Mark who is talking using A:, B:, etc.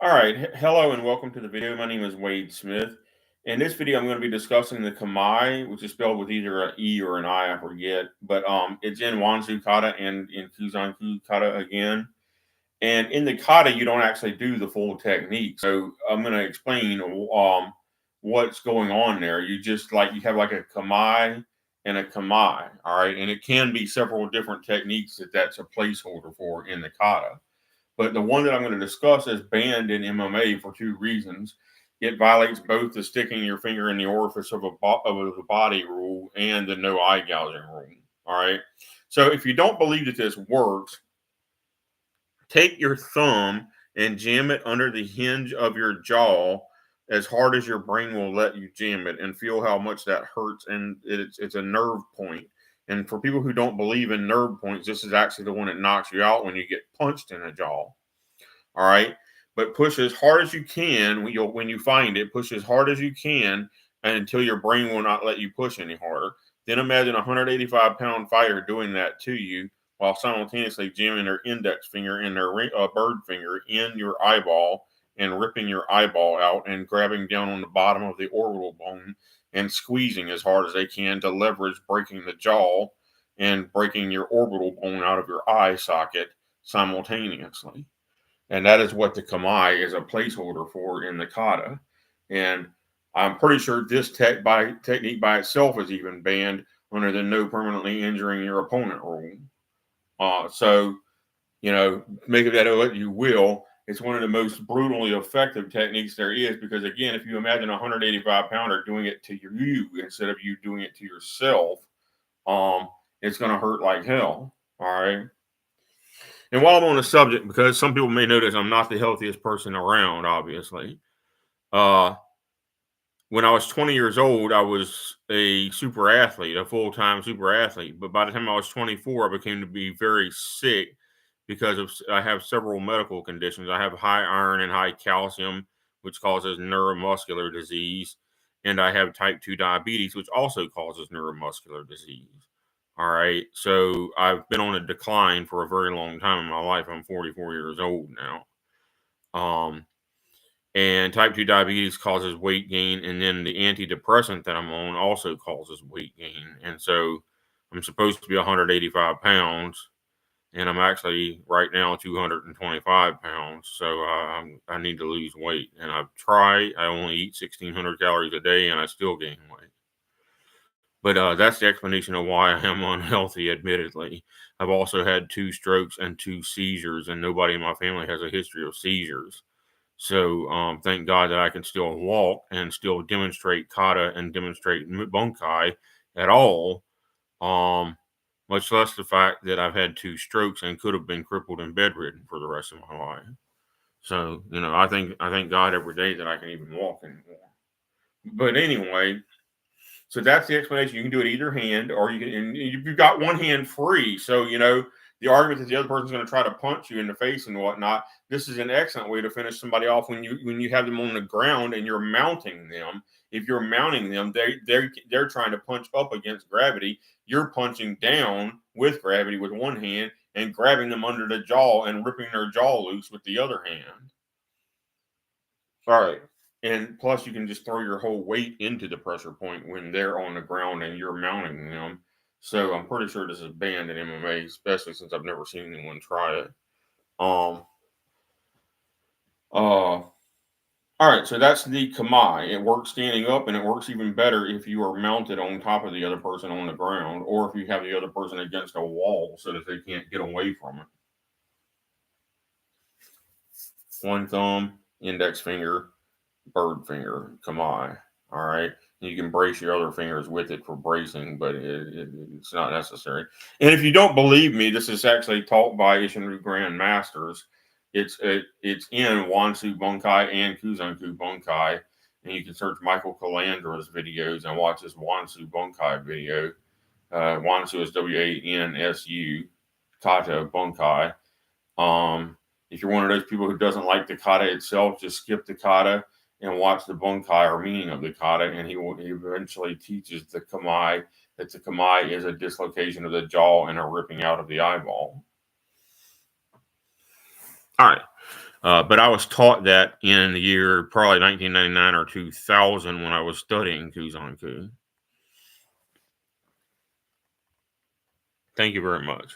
A: All right. Hello and welcome to the video. My name is Wade Smith. In this video, I'm going to be discussing the Kamai, which is spelled with either an E or an I forget. But it's in Wansu Kata and in Kuzanku Kata again. And in the kata, you don't actually do the full technique. So I'm going to explain what's going on there. You have like a Kamai and a Kamai. All right. And it can be several different techniques that's a placeholder for in the kata. But the one that I'm going to discuss is banned in MMA for two reasons. It violates both the sticking your finger in the orifice of the body rule and the no eye gouging rule. All right. So if you don't believe that this works, take your thumb and jam it under the hinge of your jaw as hard as your brain will let you jam it, and feel how much that hurts. And it's a nerve point. And for people who don't believe in nerve points, this is actually the one that knocks you out when you get punched in the jaw. All right. But push as hard as you can when you find it. Push as hard as you can until your brain will not let you push any harder. Then imagine a 185-pound fighter doing that to you while simultaneously jamming their index finger and their bird finger in your eyeball and ripping your eyeball out and grabbing down on the bottom of the orbital bone and squeezing as hard as they can to leverage breaking the jaw and breaking your orbital bone out of your eye socket simultaneously. And that is what the Kamai is a placeholder for in the kata. And I'm pretty sure this technique by itself is even banned under the no permanently injuring your opponent rule. So, make of that what you will. It's one of the most brutally effective techniques there is because, again, if you imagine a 185-pounder doing it to you instead of you doing it to yourself, it's going to hurt like hell. All right. And while I'm on the subject, because some people may notice I'm not the healthiest person around, obviously. When I was 20 years old, I was a super athlete, a full-time super athlete. But by the time I was 24, I became to be very sick because I have several medical conditions. I have high iron and high calcium, which causes neuromuscular disease. And I have type 2 diabetes, which also causes neuromuscular disease. All right. So I've been on a decline for a very long time in my life. I'm 44 years old now. And type 2 diabetes causes weight gain. And then the antidepressant that I'm on also causes weight gain. And so I'm supposed to be 185 pounds. And I'm actually right now 225 pounds. So I need to lose weight. And I've tried. I only eat 1,600 calories a day and I still gain weight. But that's the explanation of why I am unhealthy, admittedly. I've also had 2 strokes and 2 seizures, and nobody in my family has a history of seizures. So thank God that I can still walk and still demonstrate kata and demonstrate bunkai at all, much less the fact that I've had 2 strokes and could have been crippled and bedridden for the rest of my life. So, I thank God every day that I can even walk anymore. But anyway, so that's the explanation. You can do it either hand, or you've got one hand free. So, the argument that the other person's going to try to punch you in the face and whatnot, this is an excellent way to finish somebody off when you have them on the ground and you're mounting them. If you're mounting them, they're trying to punch up against gravity. You're punching down with gravity with one hand and grabbing them under the jaw and ripping their jaw loose with the other hand. All right. And plus, you can just throw your whole weight into the pressure point when they're on the ground and you're mounting them. So I'm pretty sure this is banned in MMA, especially since I've never seen anyone try it. All right, so that's the Kamai. It works standing up, and it works even better if you are mounted on top of the other person on the ground, or if you have the other person against a wall so that they can't get away from it. One thumb, index finger, bird finger, Kamai. All right. You can brace your other fingers with it for bracing, but it's not necessary. And if you don't believe me, this is actually taught by Isshinryu Grand Masters. It's in Wansu Bunkai and Kuzanku Bunkai. And you can search Michael Calandra's videos and watch this Wansu Bunkai video. Wansu is Wansu, Kata Bunkai. If you're one of those people who doesn't like the kata itself, just skip the kata and watch the bunkai or meaning of the kata, and he eventually teaches the Kamai that the Kamai is a dislocation of the jaw and a ripping out of the eyeball. All right. But I was taught that in the year probably 1999 or 2000 when I was studying Kuzanku. Thank you very much.